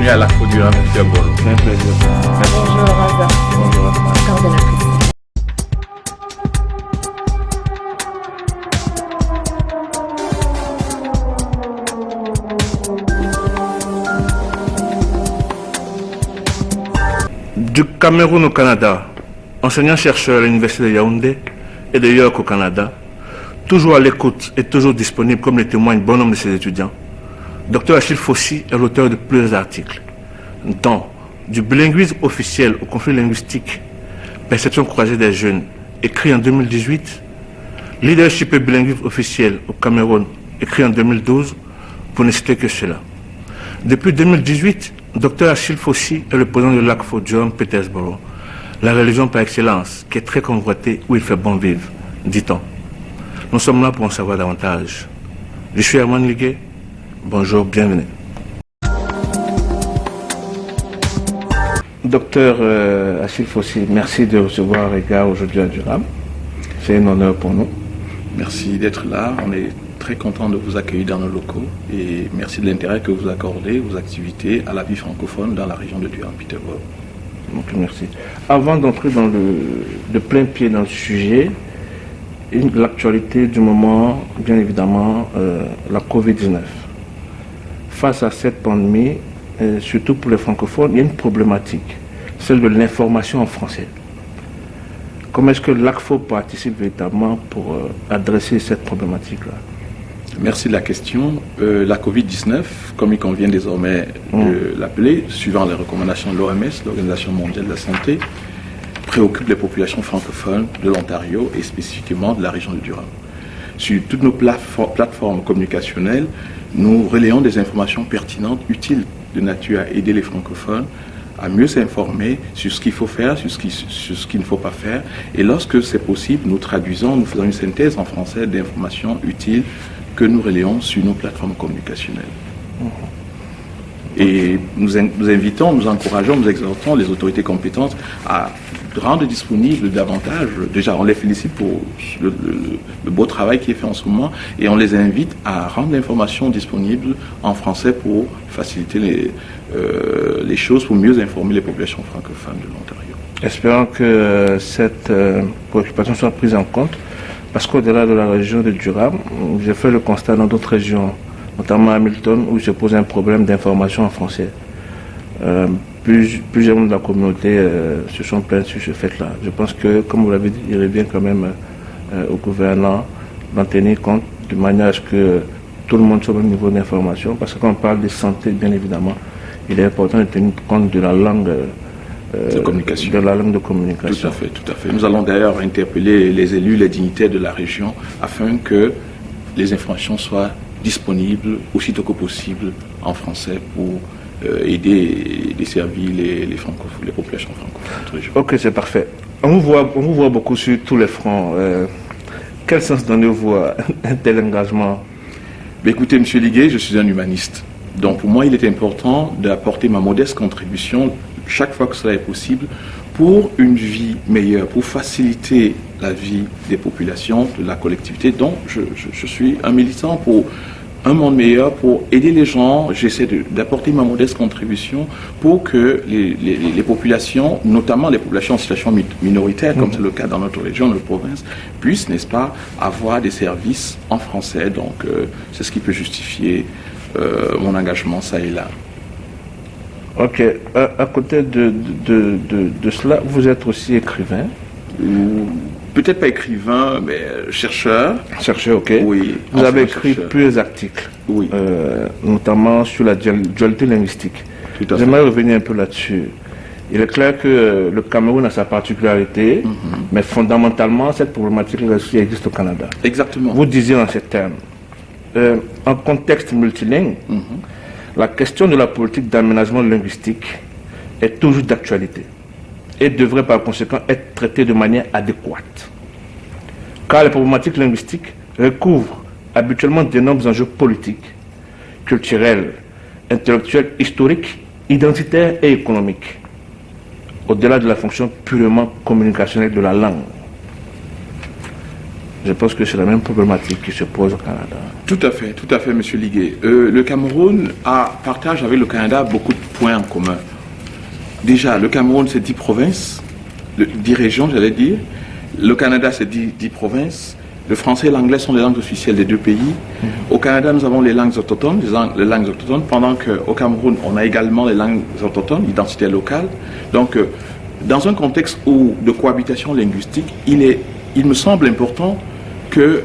bienvenue à l'Afro Durham, M. Bolo. C'est un plaisir. Merci. Bonjour Raza. Bonjour. Coordonnatrice. Du Cameroun au Canada, enseignant-chercheur à l'Université de Yaoundé et de York au Canada, toujours à l'écoute et toujours disponible comme le témoigne bon nombre de ses étudiants, Dr Achille Fossi est l'auteur de plusieurs articles, dont Du bilinguisme officiel au conflit linguistique, perception croisée des jeunes, écrit en 2018, Leadership et bilinguisme officiel au Cameroun, écrit en 2012, pour ne citer que cela. Depuis 2018, Dr Achille Fossi est le président de l'ACFO Durham Petersboro, la religion par excellence, qui est très convoitée où il fait bon vivre, dit-on. Nous sommes là pour en savoir davantage. Je suis Herman Liguet. Bonjour, bienvenue. Docteur Achille Fossi, merci de recevoir Ega aujourd'hui à Durham. C'est un honneur pour nous. Merci d'être là. On est très content de vous accueillir dans nos locaux et merci de l'intérêt que vous accordez aux activités à la vie francophone dans la région de Durham-Peterborough. Donc, merci. Avant d'entrer de plein pied dans le sujet, l'actualité du moment, bien évidemment, la Covid-19. Face à cette pandémie, surtout pour les francophones, il y a une problématique, celle de l'information en français. Comment est-ce que l'ACFO participe véritablement pour adresser cette problématique-là? Merci de la question. La Covid-19, comme il convient désormais de l'appeler, suivant les recommandations de l'OMS, l'Organisation mondiale de la santé, préoccupe les populations francophones de l'Ontario et spécifiquement de la région de Durham. Sur toutes nos plateformes communicationnelles, nous relayons des informations pertinentes, utiles, de nature à aider les francophones à mieux s'informer sur ce qu'il faut faire, sur ce qu'il ne faut pas faire. Et lorsque c'est possible, nous faisons une synthèse en français d'informations utiles que nous relayons sur nos plateformes communicationnelles. Et nous invitons, nous encourageons, nous exhortons les autorités compétentes à rendre disponible davantage. Déjà, on les félicite pour le beau travail qui est fait en ce moment et on les invite à rendre l'information disponible en français pour faciliter les choses, pour mieux informer les populations francophones de l'Ontario. Espérons que cette préoccupation soit prise en compte, parce qu'au-delà de la région de Durham, j'ai fait le constat dans d'autres régions, notamment à Hamilton, où il se pose un problème d'information en français. Plusieurs membres de la communauté se sont plaints sur ce fait-là. Je pense que, comme vous l'avez dit, il revient quand même au gouvernant d'en tenir compte de manière à ce que tout le monde soit au même niveau d'information, parce que quand on parle de santé, bien évidemment, il est important de tenir compte de la langue de communication. De la langue de communication. Tout à fait. Nous allons d'ailleurs interpeller les élus, les dignitaires de la région, afin que les informations soient disponibles aussitôt que possible en français pour aider et desservir les populations francophones. Ok, c'est parfait. On vous voit beaucoup sur tous les fronts. Quel sens donnez-vous à un tel engagement? Écoutez, M. Liguet, je suis un humaniste. Donc pour moi, il est important d'apporter ma modeste contribution chaque fois que cela est possible pour une vie meilleure, pour faciliter la vie des populations, de la collectivité. Donc je suis un militant pour un monde meilleur, pour aider les gens. J'essaie d'apporter ma modeste contribution pour que les populations, notamment les populations en situation minoritaire, comme c'est le cas dans notre région, notre province, puissent, n'est-ce pas, avoir des services en français. Donc c'est ce qui peut justifier mon engagement ça et là. Ok. À côté de cela, vous êtes aussi écrivain? Peut-être pas écrivain, mais chercheur. Chercheur, ok. Oui. Vous avez écrit plusieurs articles, oui. Notamment sur la dualité linguistique. Tout à fait. J'aimerais revenir un peu là-dessus. Il est clair que le Cameroun a sa particularité, mais fondamentalement, cette problématique aussi existe au Canada. Exactement. Vous disiez en ces termes, en contexte multilingue, la question de la politique d'aménagement linguistique est toujours d'actualité et devrait par conséquent être traitée de manière adéquate. Car les problématiques linguistiques recouvrent habituellement d'énormes enjeux politiques, culturels, intellectuels, historiques, identitaires et économiques, au-delà de la fonction purement communicationnelle de la langue. Je pense que c'est la même problématique qui se pose au Canada. Tout à fait, Monsieur Liguet. Le Cameroun partage avec le Canada beaucoup de points en commun. Déjà, le Cameroun, c'est 10 provinces, 10 régions, j'allais dire. Le Canada, c'est 10 provinces. Le français et l'anglais sont les langues officielles des deux pays. Au Canada, nous avons les langues autochtones, pendant qu'au Cameroun, on a également les langues autochtones, l'identité locale. Donc, dans un contexte de cohabitation linguistique, il me semble important qu'il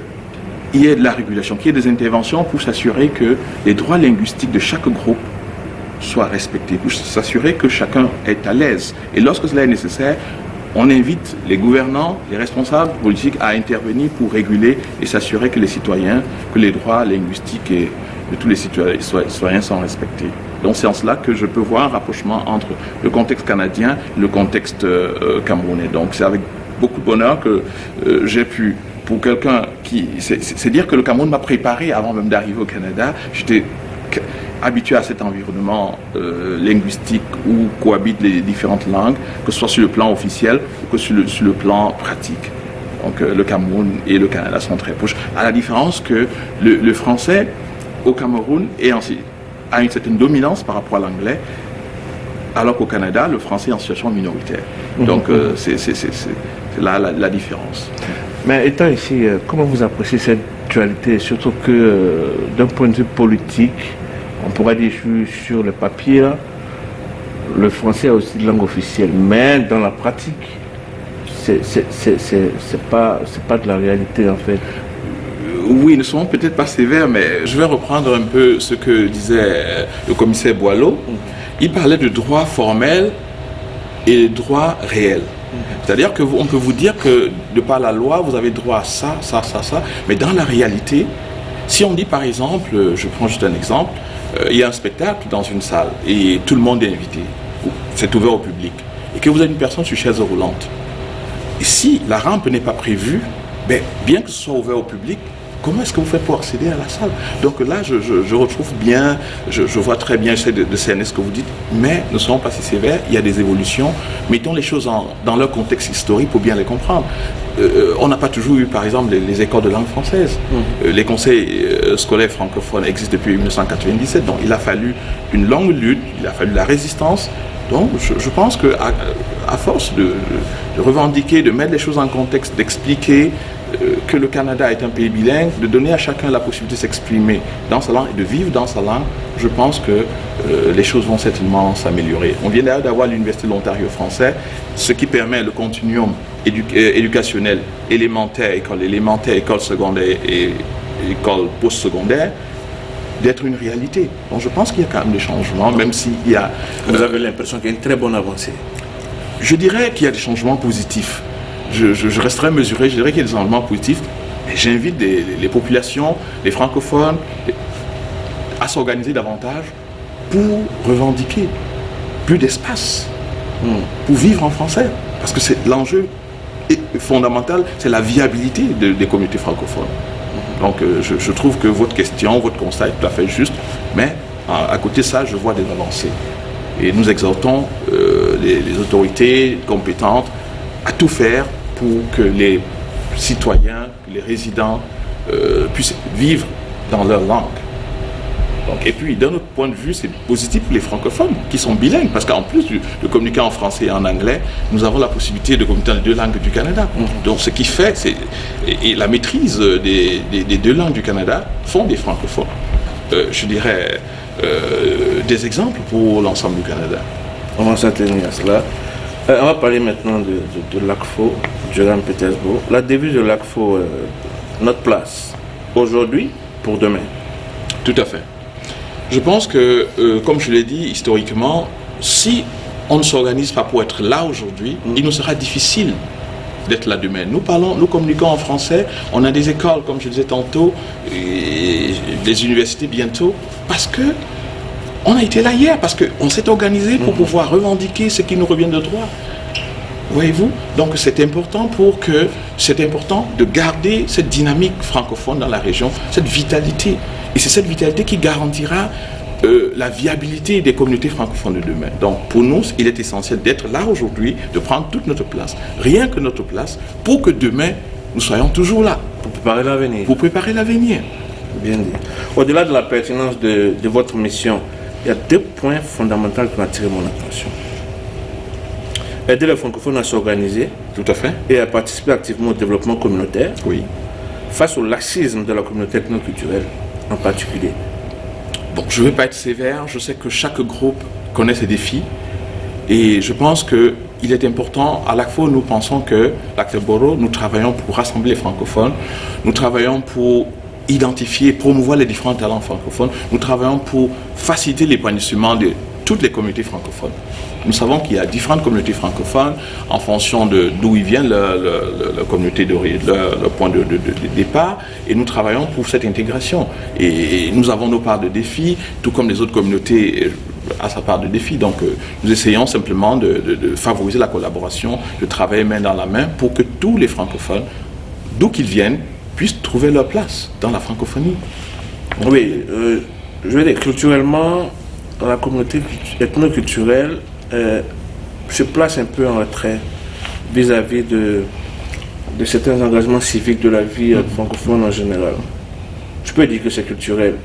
y ait de la régulation, qu'il y ait des interventions pour s'assurer que les droits linguistiques de chaque groupe soient respectés, pour s'assurer que chacun est à l'aise. Et lorsque cela est nécessaire, on invite les gouvernants, les responsables politiques à intervenir pour réguler et s'assurer que les droits linguistiques de tous les citoyens sont respectés. Donc c'est en cela que je peux voir un rapprochement entre le contexte canadien et le contexte camerounais. Donc c'est avec beaucoup de bonheur que j'ai pu, pour quelqu'un c'est dire que le Cameroun m'a préparé avant même d'arriver au Canada. J'étais habitué à cet environnement linguistique où cohabitent les différentes langues, que ce soit sur le plan officiel ou que sur le plan pratique. Donc le Cameroun et le Canada sont très proches, à la différence que le français au Cameroun a une certaine dominance par rapport à l'anglais, alors qu'au Canada, le français est en situation minoritaire. Donc c'est là la différence. Mais étant ici, comment vous appréciez cette dualité, surtout que d'un point de vue politique, on pourrait dire sur le papier, là, le français a aussi de langue officielle, mais dans la pratique, c'est pas de la réalité en fait. Oui, ne serons peut-être pas sévères, mais je vais reprendre un peu ce que disait le commissaire Boileau. Il parlait de droit formel et de droit réel. C'est-à-dire qu'on peut vous dire que de par la loi, vous avez droit à ça, mais dans la réalité, si on dit par exemple, je prends juste un exemple, il y a un spectacle dans une salle et tout le monde est invité, c'est ouvert au public, et que vous avez une personne sur chaise roulante. Et si la rampe n'est pas prévue, bien que ce soit ouvert au public, comment est-ce que vous faites pour accéder à la salle? Donc là, je retrouve bien, je vois très bien, j'essaie de cerner ce que vous dites, mais ne soyons pas si sévères, il y a des évolutions, mettons les choses dans leur contexte historique pour bien les comprendre. On n'a pas toujours eu, par exemple, les écoles de langue française. Les conseils scolaires francophones existent depuis 1997, donc il a fallu une longue lutte, il a fallu la résistance. Donc je pense qu'à force de revendiquer, de mettre les choses en contexte, d'expliquer que le Canada est un pays bilingue, de donner à chacun la possibilité de s'exprimer dans sa langue et de vivre dans sa langue, je pense que les choses vont certainement s'améliorer. On vient d'ailleurs d'avoir l'Université de l'Ontario français, ce qui permet le continuum éducationnel élémentaire, école secondaire et école postsecondaire d'être une réalité. Donc je pense qu'il y a quand même des changements, même s'il y a... Vous avez l'impression qu'il y a une très bonne avancée? Je dirais qu'il y a des changements positifs. Je resterai mesuré, je dirais qu'il y a des changements positifs. Et j'invite les populations, les francophones, à s'organiser davantage pour revendiquer plus d'espace, pour vivre en français. Parce que c'est l'enjeu fondamental, c'est la viabilité des communautés francophones. Donc je trouve que votre question, votre constat est tout à fait juste, mais à côté de ça, je vois des avancées. Et nous exhortons les autorités compétentes à tout faire pour que les citoyens, les résidents puissent vivre dans leur langue. Donc, et puis, d'un autre point de vue, c'est positif pour les francophones qui sont bilingues, parce qu'en plus de communiquer en français et en anglais, nous avons la possibilité de communiquer dans les deux langues du Canada. Donc, ce qui fait, et la maîtrise des deux langues du Canada font des francophones. Je dirais des exemples pour l'ensemble du Canada. On va s'atteindre à cela. On va parler maintenant de l'ACFO, Durham Petersburg. La devise de l'ACFO, notre place, aujourd'hui pour demain. Tout à fait. Je pense que, comme je l'ai dit historiquement, si on ne s'organise pas pour être là aujourd'hui, il nous sera difficile d'être là demain. Nous communiquons en français, on a des écoles, comme je disais tantôt, et des universités bientôt, parce que on a été là hier, parce qu'on s'est organisé pour pouvoir revendiquer ce qui nous revient de droit. Voyez-vous? Donc c'est important de garder cette dynamique francophone dans la région, cette vitalité. Et c'est cette vitalité qui garantira la viabilité des communautés francophones de demain. Donc pour nous, il est essentiel d'être là aujourd'hui, de prendre toute notre place, rien que notre place, pour que demain, nous soyons toujours là. Pour préparer l'avenir. Pour préparer l'avenir. Bien dit. Au-delà de la pertinence de votre mission, il y a 2 points fondamentaux qui ont attiré mon attention. Aider les francophones à s'organiser. Tout à fait. Et à participer activement au développement communautaire. Oui. Face au laxisme de la communauté ethno-culturelle en particulier. Bon, je ne vais pas être sévère, je sais que chaque groupe connaît ses défis et je pense qu'il est important, à l'ACFO, nous pensons que l'ACFO, nous travaillons pour rassembler les francophones, nous travaillons pour identifier, promouvoir les différents talents francophones, nous travaillons pour faciliter l'épanouissement de toutes les communautés francophones. Nous savons qu'il y a différentes communautés francophones en fonction d'où ils viennent, la communauté le point de départ, et nous travaillons pour cette intégration. Et nous avons nos parts de défis, tout comme les autres communautés à sa part de défis. Donc nous essayons simplement de favoriser la collaboration, de travailler main dans la main pour que tous les francophones, d'où qu'ils viennent, puissent trouver leur place dans la francophonie. Oui, je veux dire, culturellement, la communauté ethno-culturelle se place un peu en retrait vis-à-vis de certains engagements civiques de la vie francophone en général. Je peux dire que c'est culturel,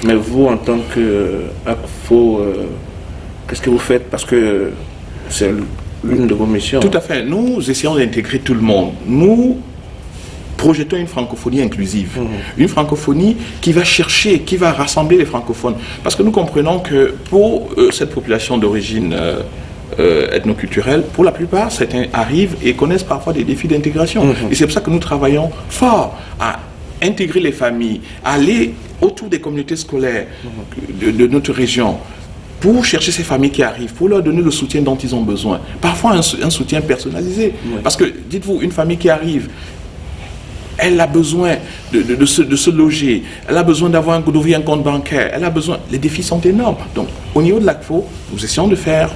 mais vous, en tant qu'ACFO, qu'est-ce que vous faites? Parce que c'est l'une de vos missions. Tout à fait. Nous essayons d'intégrer tout le monde. Nous projetons une francophonie inclusive, une francophonie qui va chercher, qui va rassembler les francophones. Parce que nous comprenons que pour cette population d'origine ethnoculturelle, pour la plupart, certains arrivent et connaissent parfois des défis d'intégration. Et c'est pour ça que nous travaillons fort à intégrer les familles, à aller autour des communautés scolaires de notre région, pour chercher ces familles qui arrivent, pour leur donner le soutien dont ils ont besoin. Parfois un soutien personnalisé. Parce que, dites-vous, une famille qui arrive, elle a besoin de se loger, elle a besoin d'ouvrir un compte bancaire, elle a besoin... Les défis sont énormes. Donc, au niveau de l'ACFO, nous essayons de faire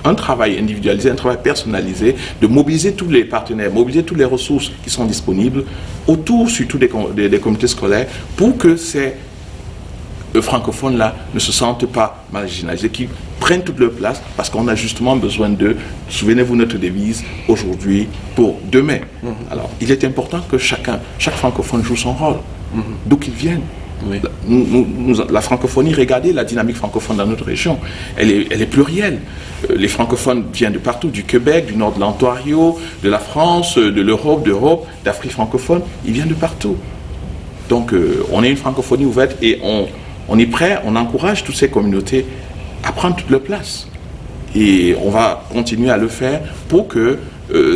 un travail individualisé, un travail personnalisé, de mobiliser tous les partenaires, mobiliser toutes les ressources qui sont disponibles autour, surtout des comités scolaires, pour que ces francophones-là ne se sentent pas marginalisés, qui prennent toute leur place, parce qu'on a justement besoin d'eux. Souvenez-vous notre devise, aujourd'hui pour demain. Alors, il est important que chaque francophone joue son rôle, d'où qu'il vienne. Oui. La francophonie, regardez la dynamique francophone dans notre région, elle est plurielle. Les francophones viennent de partout, du Québec, du nord de l'Ontario, de la France, de l'Europe, d'Afrique francophone, ils viennent de partout. Donc on est une francophonie ouverte et on est prêt, on encourage toutes ces communautés à prendre toute leur place. Et on va continuer à le faire pour que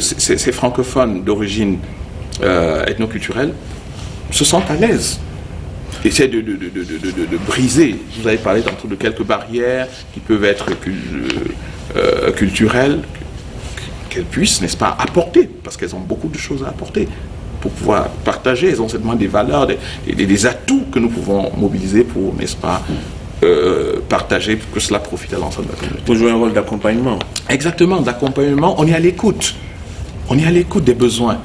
ces francophones d'origine ethnoculturelle se sentent à l'aise. Essayer de briser, vous avez parlé tantôt de quelques barrières qui peuvent être culturelles, qu'elles puissent, n'est-ce pas, apporter, parce qu'elles ont beaucoup de choses à apporter, pour pouvoir partager, elles ont certainement des valeurs, des atouts que nous pouvons mobiliser pour, n'est-ce pas, partager, pour que cela profite à l'ensemble de la communauté. Pour jouer un rôle d'accompagnement. Exactement, d'accompagnement, on est à l'écoute. On est à l'écoute des besoins.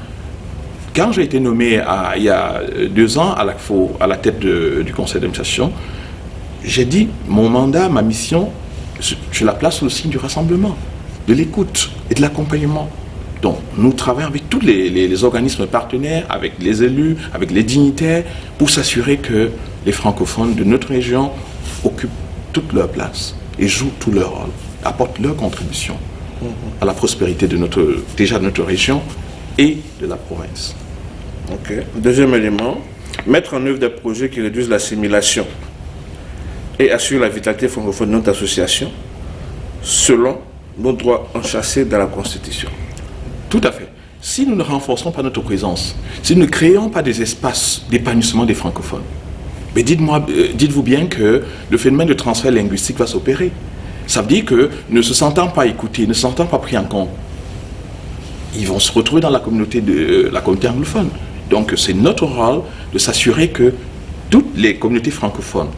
Quand j'ai été nommé il y a 2 ans à l'ACFO, à la tête du conseil d'administration, j'ai dit, mon mandat, ma mission, je la place sous le signe du rassemblement, de l'écoute et de l'accompagnement. Donc, nous travaillons avec tous les organismes partenaires, avec les élus, avec les dignitaires, pour s'assurer que les francophones de notre région occupent toute leur place et jouent tout leur rôle, apportent leur contribution à la prospérité de notre région et de la province. Ok. Deuxième élément, mettre en œuvre des projets qui réduisent l'assimilation et assurent la vitalité francophone de notre association selon nos droits enchâssés dans la Constitution. Tout à fait. Si nous ne renforçons pas notre présence, si nous ne créons pas des espaces d'épanouissement des francophones, mais dites-vous bien que le phénomène de transfert linguistique va s'opérer. Ça veut dire que ne se sentant pas écoutés, ne se sentant pas pris en compte, ils vont se retrouver dans la communauté anglophone. Donc c'est notre rôle de s'assurer que toutes les communautés francophones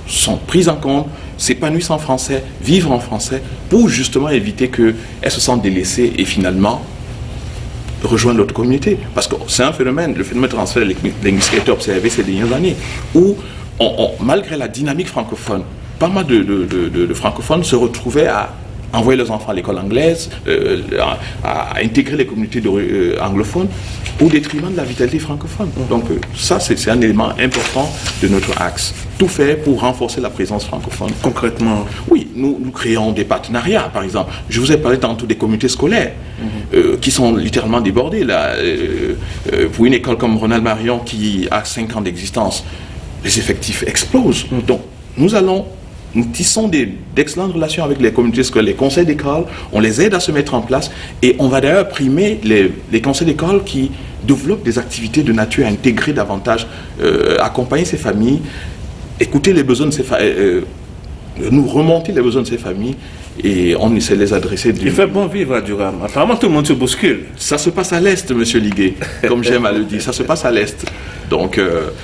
sont prises en compte, s'épanouissent en français, vivent en français, pour justement éviter qu'elles se sentent délaissées et finalement rejoindre l'autre communauté. Parce que c'est un phénomène, le phénomène de transfert linguistique a été observé ces dernières années, où malgré la dynamique francophone, pas mal de francophones se retrouvaient à envoyer leurs enfants à l'école anglaise, à intégrer les communautés anglophones au détriment de la vitalité francophone. Donc ça, c'est un élément important de notre axe. Tout fait pour renforcer la présence francophone. Concrètement? Oui, nous créons des partenariats, par exemple. Je vous ai parlé tantôt des communautés scolaires qui sont littéralement débordées. Là, pour une école comme Ronald Marion qui a 5 ans d'existence, les effectifs explosent. Donc nous tissons d'excellentes relations avec les communautés scolaires, les conseils d'école, on les aide à se mettre en place et on va d'ailleurs primer les conseils d'école qui développent des activités de nature à intégrer davantage, accompagner ces familles, écouter les besoins de ces familles, nous remonter les besoins de ces familles et on essaie de les adresser. Il fait bon vivre à Durham. Apparemment, tout le monde se bouscule. Ça se passe à l'Est, monsieur Liguet, comme j'aime à le dire. Ça se passe à l'Est. Donc,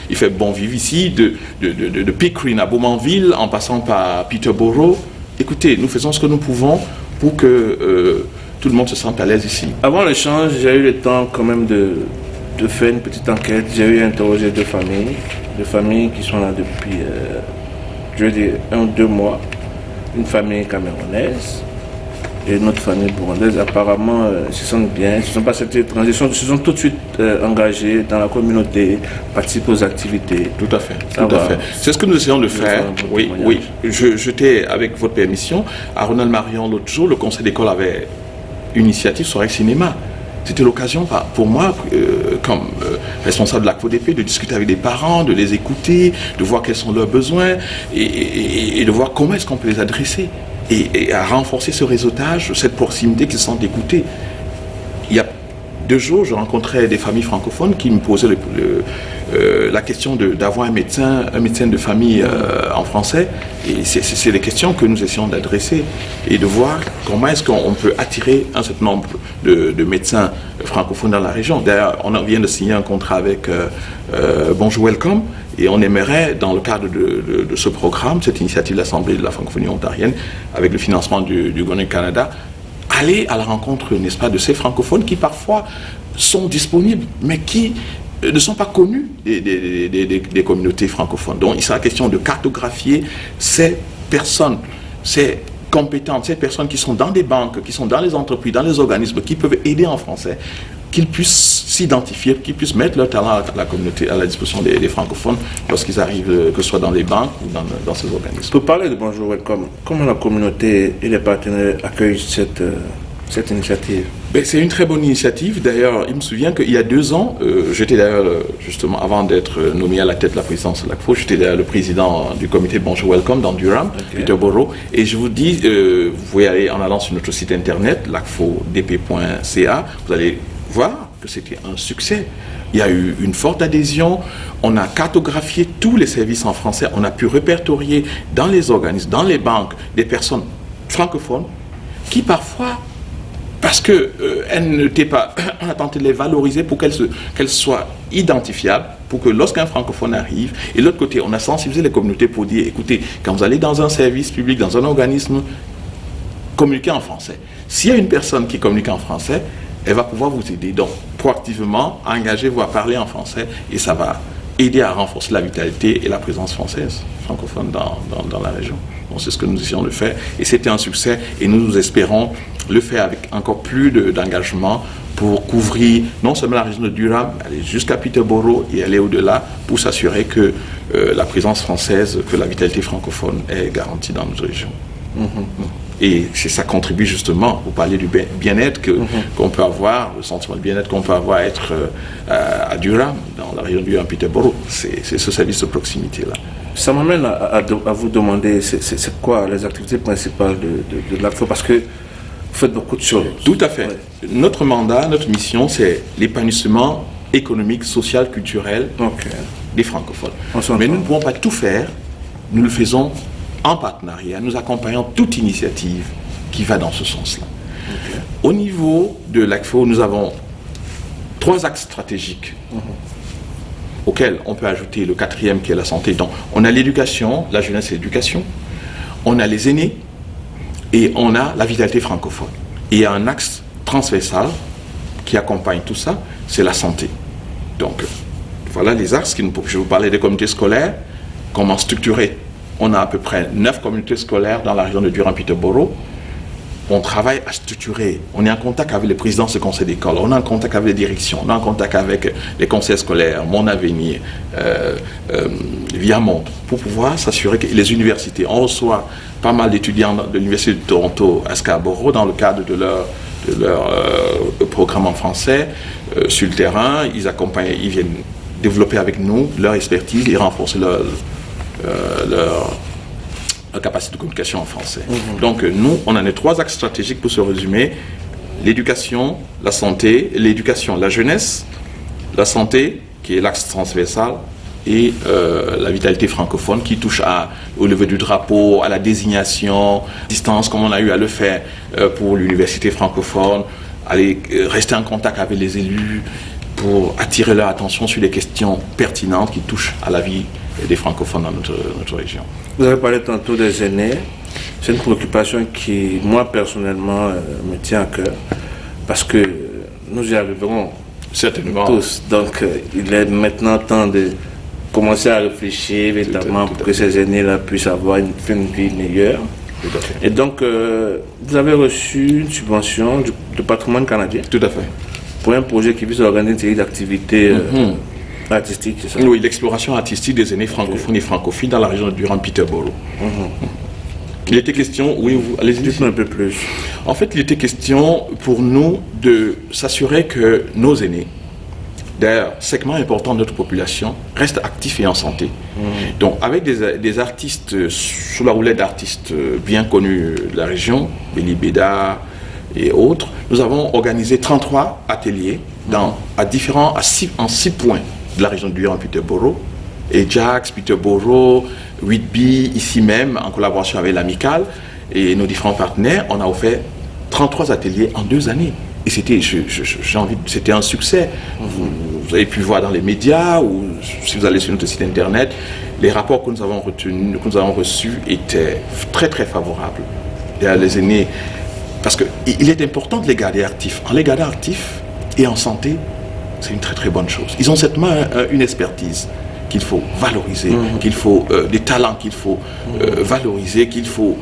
il fait bon vivre ici, de Pickering à Bowmanville, en passant par Peterborough. Écoutez, nous faisons ce que nous pouvons pour que tout le monde se sente à l'aise ici. Avant l'échange, j'ai eu le temps quand même de faire une petite enquête. J'ai eu interrogé deux familles qui sont là depuis, je veux dire, 1 ou 2 mois. Une famille camerounaise et une autre famille burundaise. Apparemment, ils se sentent bien, ils ne se sont pas cette transition, ils se sont tout de suite engagés dans la communauté, participent aux activités. Tout à fait, tout à fait. C'est ce que nous essayons de faire. Oui, oui. J'étais, avec votre permission, à Ronald Marion l'autre jour, le conseil d'école avait une initiative sur le cinéma. C'était l'occasion pour moi, comme responsable de l'ACFODP, de discuter avec des parents, de les écouter, de voir quels sont leurs besoins et de voir comment est-ce qu'on peut les adresser et à renforcer ce réseautage, cette proximité qu'ils se sentent écoutés. Il y a 2 jours, je rencontrais des familles francophones qui me posaient la question d'avoir un médecin de famille en français. Et c'est les questions que nous essayons d'adresser et de voir comment est-ce qu'on peut attirer un certain nombre de médecins francophones dans la région. D'ailleurs, on vient de signer un contrat avec Bonjour Welcome et on aimerait, dans le cadre de ce programme, cette initiative de l'Assemblée de la francophonie ontarienne, avec le financement du gouvernement du Canada, aller à la rencontre, n'est-ce pas, de ces francophones qui parfois sont disponibles, mais qui ne sont pas connus des communautés francophones. Donc il sera question de cartographier ces personnes, ces compétentes, ces personnes qui sont dans des banques, qui sont dans les entreprises, dans les organismes, qui peuvent aider en français, qu'ils puissent s'identifier, qu'ils puissent mettre leur talent à la communauté, à la disposition des francophones lorsqu'ils arrivent, que ce soit dans les banques ou dans ces organismes. Pour parler de Bonjour Welcome, comment la communauté et les partenaires accueillent cette initiative? C'est une très bonne initiative. D'ailleurs, il me souvient qu'il y a 2 ans, j'étais d'ailleurs, justement, avant d'être nommé à la tête de la présidence de l'ACFO, j'étais d'ailleurs le président du comité Bonjour Welcome dans Durham, Peterborough. Et je vous dis, vous pouvez aller en allant sur notre site internet, lacfodp.ca, vous allez voir que c'était un succès. Il y a eu une forte adhésion, on a cartographié tous les services en français, on a pu répertorier dans les organismes, dans les banques, des personnes francophones qui parfois, parce qu'elles n'étaient pas, on a tenté de les valoriser pour qu'elles soient identifiables, pour que lorsqu'un francophone arrive, et de l'autre côté, on a sensibilisé les communautés pour dire, écoutez, quand vous allez dans un service public, dans un organisme, communiquez en français. S'il y a une personne qui communique en français, elle va pouvoir vous aider. Donc, proactivement, engagez-vous à parler en français et ça va aider à renforcer la vitalité et la présence française, francophone dans la région. Donc, c'est ce que nous essayons de faire et c'était un succès et nous espérons le faire avec encore plus d'engagement pour couvrir non seulement la région de Durham, aller jusqu'à Peterborough et aller au-delà pour s'assurer que la présence française, que la vitalité francophone est garantie dans notre région. Et ça contribue justement, vous parlez du bien-être qu'on peut avoir, le sentiment de bien-être qu'on peut avoir à être à Durham, dans la région de Durham, Peterborough. C'est ce service de proximité-là. Ça m'amène à vous demander, c'est quoi les activités principales de l'ACFO? Parce que vous faites beaucoup de choses. Tout à fait. Ouais. Notre mandat, notre mission, c'est l'épanouissement économique, social, culturel des francophones. Mais nous ne pouvons pas tout faire, nous le faisons en partenariat, nous accompagnons toute initiative qui va dans ce sens-là. Au niveau de l'ACFO, nous avons 3 axes stratégiques auxquels on peut ajouter le 4e qui est la santé. Donc, on a l'éducation, la jeunesse et l'éducation, on a les aînés et on a la vitalité francophone. Et il y a un axe transversal qui accompagne tout ça, c'est la santé. Donc, voilà les axes. Je vous parlais des communautés scolaires, comment structurer. On a à peu près 9 communautés scolaires dans la région de Durham-Peterborough. on travaille à structurer, on est en contact avec les présidents de ce conseil d'école, on est en contact avec les directions, on est en contact avec les conseils scolaires, Mon Avenir, Viamonde, pour pouvoir s'assurer que les universités, on reçoit pas mal d'étudiants de l'Université de Toronto à Scarborough dans le cadre de leur programme en français. Sur le terrain, ils accompagnent, ils viennent développer avec nous leur expertise et renforcer leur capacité de communication en français. Donc nous, on en a 3 axes stratégiques pour se résumer: l'éducation, la santé, l'éducation, la jeunesse, la santé, qui est l'axe transversal, et la vitalité francophone qui touche au lever du drapeau, à la désignation, distance, comme on a eu à le faire pour l'université francophone, aller rester en contact avec les élus pour attirer leur attention sur les questions pertinentes qui touchent à la vie des francophones dans notre région. Vous avez parlé tantôt des aînés. C'est une préoccupation qui, moi, personnellement, me tient à cœur, parce que nous y arriverons certainement tous. Donc, il est maintenant temps de commencer à réfléchir véritablement pour que ces aînés-là puissent avoir une fin de vie meilleure. Et donc, vous avez reçu une subvention du patrimoine canadien. Tout à fait. Pour un projet qui vise à organiser une série d'activités artistiques, c'est ça? Oui, l'exploration artistique des aînés francophones et francophiles dans la région de Durham-Peterborough. Il était question, oui, allez-y. Dites-nous un peu plus. En fait, il était question pour nous de s'assurer que nos aînés, d'ailleurs, segment important de notre population, restent actifs et en santé. Donc, avec des artistes, sous la houlette d'artistes bien connus de la région, Béli Béda et autres, nous avons organisé 33 ateliers en 6 points de la région de Durham-Peterborough, et Jax, Peterborough, Whitby, ici même, en collaboration avec l'Amicale et nos différents partenaires. On a offert 33 ateliers en 2 années. Et c'était un succès. Vous avez pu voir dans les médias, ou si vous allez sur notre site internet, les rapports que nous avons reçus étaient très très favorables. Et à les aînés, parce qu'il est important de les garder actifs. En les gardant actifs et en santé, c'est une très très bonne chose. Ils ont certainement une expertise qu'il faut valoriser, qu'il faut des talents qu'il faut valoriser, qu'il faut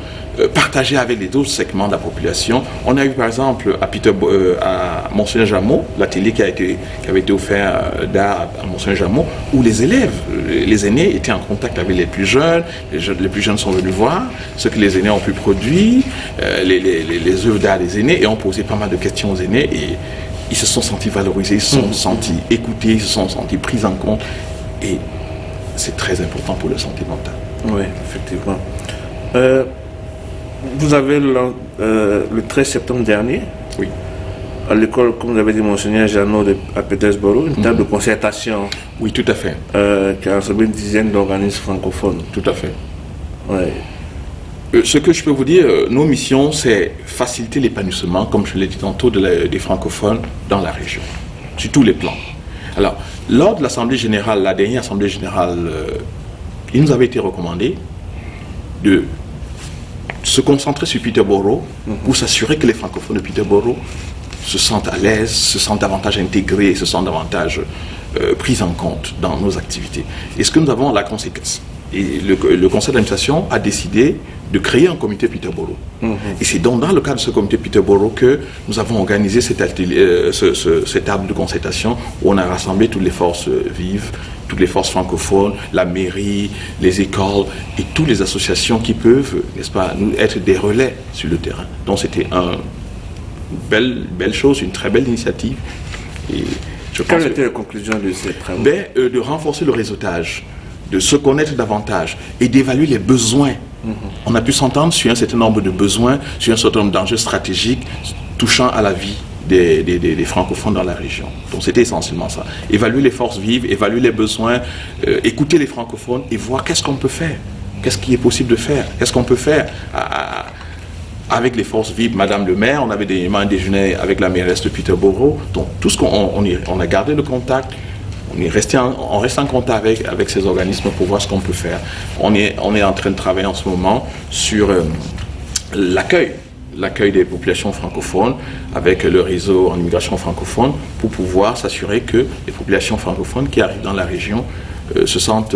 partager avec les autres segments de la population. On a eu par exemple à Monseigneur Jameau, l'atelier qui avait été offert d'art à Monseigneur Jameau, où les élèves, les aînés étaient en contact avec les plus jeunes. Les plus jeunes sont venus voir ce que les aînés ont pu produire, les œuvres d'art des aînés, et ont posé pas mal de questions aux aînés, et ils se sont sentis valorisés, ils se sont sentis écoutés, ils se sont sentis pris en compte, et c'est très important pour leur santé mentale. Oui, effectivement. Vous avez le 13 septembre dernier, oui, à l'école, comme vous avez dit, Monseigneur Jeannot à Petersburg, une table de concertation. Oui, tout à fait. Qui a rassemblé une dizaine d'organismes francophones. Tout à fait. Ouais. Ce que je peux vous dire, nos missions, c'est faciliter l'épanouissement, comme je l'ai dit tantôt, des francophones dans la région, sur tous les plans. Alors, lors de l'Assemblée générale, la dernière Assemblée générale, il nous avait été recommandé de se concentrer sur Peterborough pour s'assurer que les francophones de Peterborough se sentent à l'aise, se sentent davantage intégrés, se sentent davantage pris en compte dans nos activités. Et ce que nous avons à la conséquence, et le conseil d'administration a décidé de créer un comité Peterborough. Et c'est donc dans le cadre de ce comité Peterborough que nous avons organisé cette table de concertation où on a rassemblé toutes les forces vives, toutes les forces francophones, la mairie, les écoles et toutes les associations qui peuvent, n'est-ce pas, nous être des relais sur le terrain. Donc c'était une belle chose, une très belle initiative. Et quelles étaient les conclusions de ces travaux? De renforcer le réseautage, de se connaître davantage et d'évaluer les besoins. On a pu s'entendre sur un certain nombre de besoins, sur un certain nombre d'enjeux stratégiques touchant à la vie des francophones dans la région. Donc c'était essentiellement ça. Évaluer les forces vives, évaluer les besoins, écouter les francophones et voir qu'est-ce qu'on peut faire, qu'est-ce qui est possible de faire, qu'est-ce qu'on peut faire avec les forces vives. Madame le maire, on avait un déjeuner avec la mairesse de Peterborough. Donc tout ce on a gardé le contact. On reste en contact avec ces organismes pour voir ce qu'on peut faire. On est en train de travailler en ce moment sur l'accueil des populations francophones avec le réseau en immigration francophone pour pouvoir s'assurer que les populations francophones qui arrivent dans la région se sentent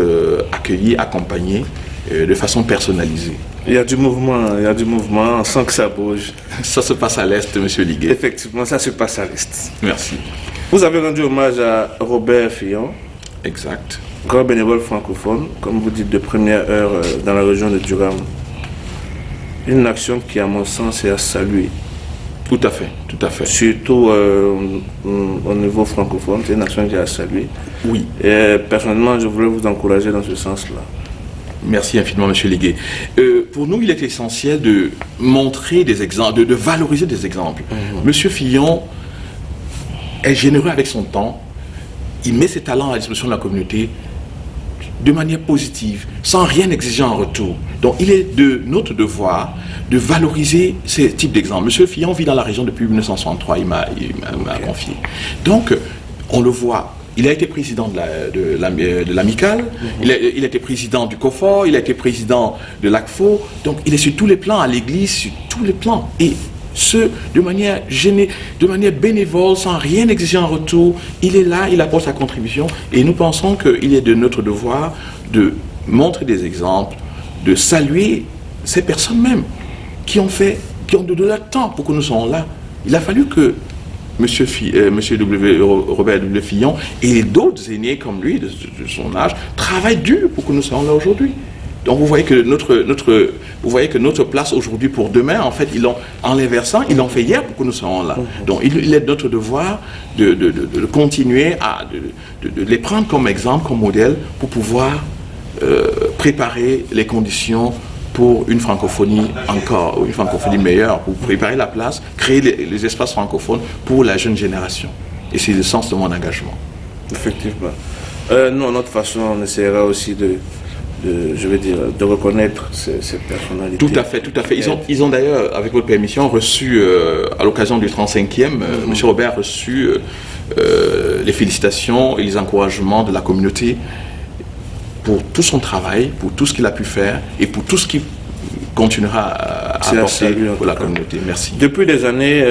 accueillies, accompagnées de façon personnalisée. Il y a du mouvement, on sent que ça bouge. Ça se passe à l'Est, M. Liguet. Effectivement, ça se passe à l'Est. Merci. Vous avez rendu hommage à Robert Fillon, Exact. grand bénévole francophone, comme vous dites, de première heure dans la région de Durham. Une action qui, à mon sens, est à saluer. Tout à fait, tout à fait. Surtout au niveau francophone, c'est une action qui est à saluer. Oui. Et personnellement, je voulais vous encourager dans ce sens-là. Merci infiniment, M. Liguet. Pour nous, il est essentiel de montrer des exemples, de valoriser des exemples. M. Fillon est généreux avec son temps. Il met ses talents à la disposition de la communauté de manière positive, sans rien exiger en retour. Donc, il est de notre devoir de valoriser ces types d'exemples. M. Fillon vit dans la région depuis 1963, il m'a confié. Donc, on le voit. Il a été président de l'Amicale, il a été président du COFOR, il a été président de l'ACFO. Donc, il est sur tous les plans, à l'église, sur tous les plans. Et ce, de manière bénévole, sans rien exiger en retour. Il est là, il apporte sa contribution. Et nous pensons qu'il est de notre devoir de montrer des exemples, de saluer ces personnes même qui ont donné leur temps pour que nous soyons là. Il a fallu que Monsieur Robert W. Fillon et d'autres aînés comme lui, de son âge, travaillent dur pour que nous soyons là aujourd'hui. Donc vous voyez que notre place aujourd'hui pour demain, en fait, en l'inversant, ils l'ont fait hier pour que nous soyons là. Donc il est de notre devoir de continuer de les prendre comme exemple, comme modèle, pour pouvoir préparer les conditions pour une francophonie une francophonie meilleure, pour préparer la place, créer les espaces francophones pour la jeune génération. Et c'est le sens de mon engagement. Effectivement. Nous, à notre façon, on essaiera aussi de reconnaître ces personnalités. Tout à fait, tout à fait. Ils ont d'ailleurs, avec votre permission, reçu, à l'occasion du 35e, M. Robert a reçu les félicitations et les encouragements de la communauté pour tout son travail, pour tout ce qu'il a pu faire et pour tout ce qu'il continuera à apporter pour la communauté. Merci. Depuis des années,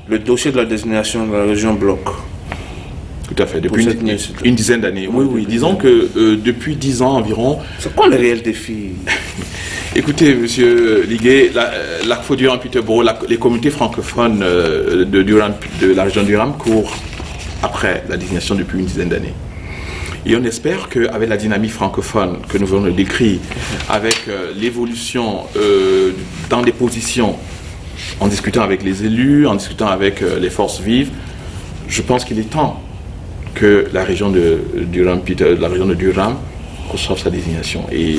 le dossier de la désignation de la région bloque. Tout à fait, depuis une dizaine d'années. Oui. Disons que depuis 10 ans environ... C'est quoi le réel défi? Écoutez, M. Liguet, l'ACFO Durham Peterborough, les communautés francophones de la région de Durham courent après la désignation depuis une dizaine d'années. Et on espère qu'avec la dynamique francophone que nous venons de décrire, avec l'évolution dans des positions, en discutant avec les élus, en discutant avec les forces vives, je pense qu'il est temps que la région de Durham reçoive sa désignation. Et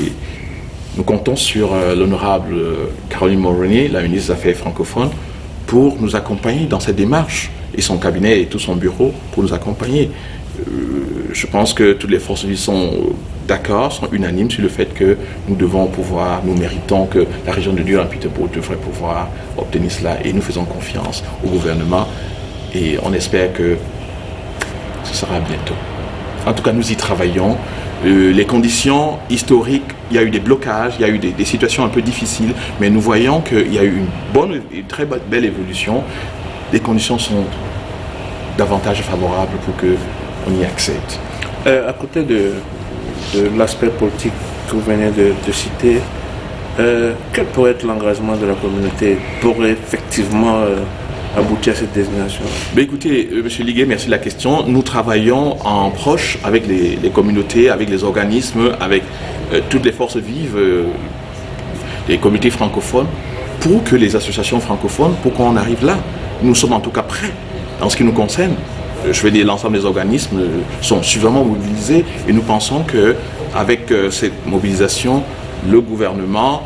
nous comptons sur l'honorable Caroline Mulroney, la ministre des Affaires francophones, pour nous accompagner dans cette démarche, et son cabinet et tout son bureau pour nous accompagner. Je pense que toutes les forces vives sont d'accord, sont unanimes sur le fait que nous méritons que la région de Durham-Peterborough devrait pouvoir obtenir cela, et nous faisons confiance au gouvernement et on espère que ce sera bientôt. En tout cas, nous y travaillons. Les conditions historiques, il y a eu des blocages, il y a eu des situations un peu difficiles, mais nous voyons qu'il y a eu une très belle évolution. Les conditions sont davantage favorables pour qu'on y accède. À côté de l'aspect politique que vous venez de citer, quel pourrait être l'engagement de la communauté pour effectivement aboutir à cette désignation? Écoutez, M. Liguet, merci de la question. Nous travaillons en proche avec les communautés, avec les organismes, avec toutes les forces vives, les communautés francophones, pour que les associations francophones, pour qu'on arrive là. Nous sommes en tout cas prêts en ce qui nous concerne. Je vais dire, l'ensemble des organismes sont suffisamment mobilisés et nous pensons qu'avec cette mobilisation, le gouvernement,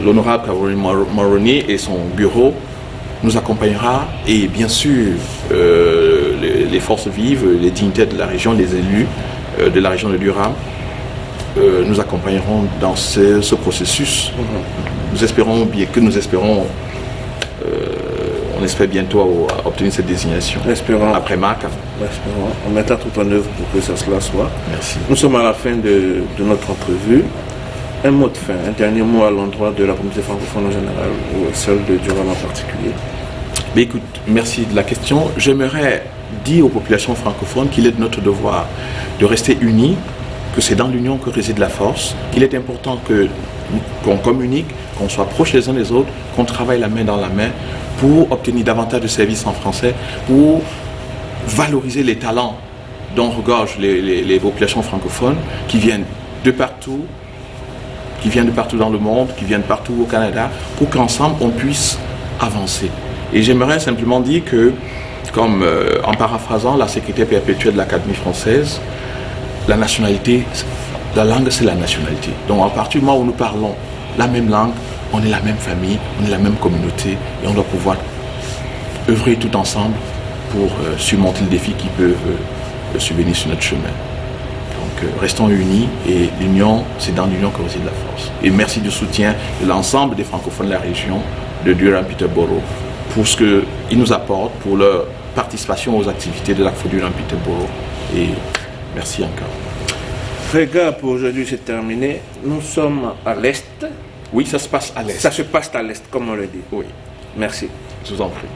l'honorable Caroline Mulroney et son bureau nous accompagnera, et bien sûr les forces vives, les dignitaires de la région, les élus de la région de Durham nous accompagneront dans ce processus. Nous espérons bien que on espère bientôt obtenir cette désignation. Espérons. Après Marc. Espérons. On mettra tout en œuvre pour que cela soit. Merci. Nous sommes à la fin de notre entrevue. Un mot de fin, un dernier mot à l'endroit de la communauté francophone en général, ou celle de Durham en particulier. Écoute, merci de la question. J'aimerais dire aux populations francophones qu'il est de notre devoir de rester unis, que c'est dans l'union que réside la force, qu'il est important que qu'on communique, qu'on soit proches les uns des autres, qu'on travaille la main dans la main pour obtenir davantage de services en français, pour valoriser les talents dont regorgent les populations francophones qui viennent de partout, dans le monde, qui viennent partout au Canada, pour qu'ensemble on puisse avancer. Et j'aimerais simplement dire que, comme en paraphrasant la secrétaire perpétuelle de l'Académie française, la nationalité, la langue c'est la nationalité. Donc à partir du moment où nous parlons la même langue, on est la même famille, on est la même communauté et on doit pouvoir œuvrer tout ensemble pour surmonter les défis qui peuvent subvenir sur notre chemin. Donc restons unis et l'union, c'est dans l'union que réside la force. Et merci du soutien de l'ensemble des francophones de la région de Durham-Peterborough pour ce qu'ils nous apportent, pour leur participation aux activités de l'ACFO Durham-Peterborough. Et merci encore. Regard pour aujourd'hui, c'est terminé. Nous sommes à l'Est. Oui, ça se passe à l'Est. Ça se passe à l'Est, comme on le dit. Oui. Merci. Je vous en prie.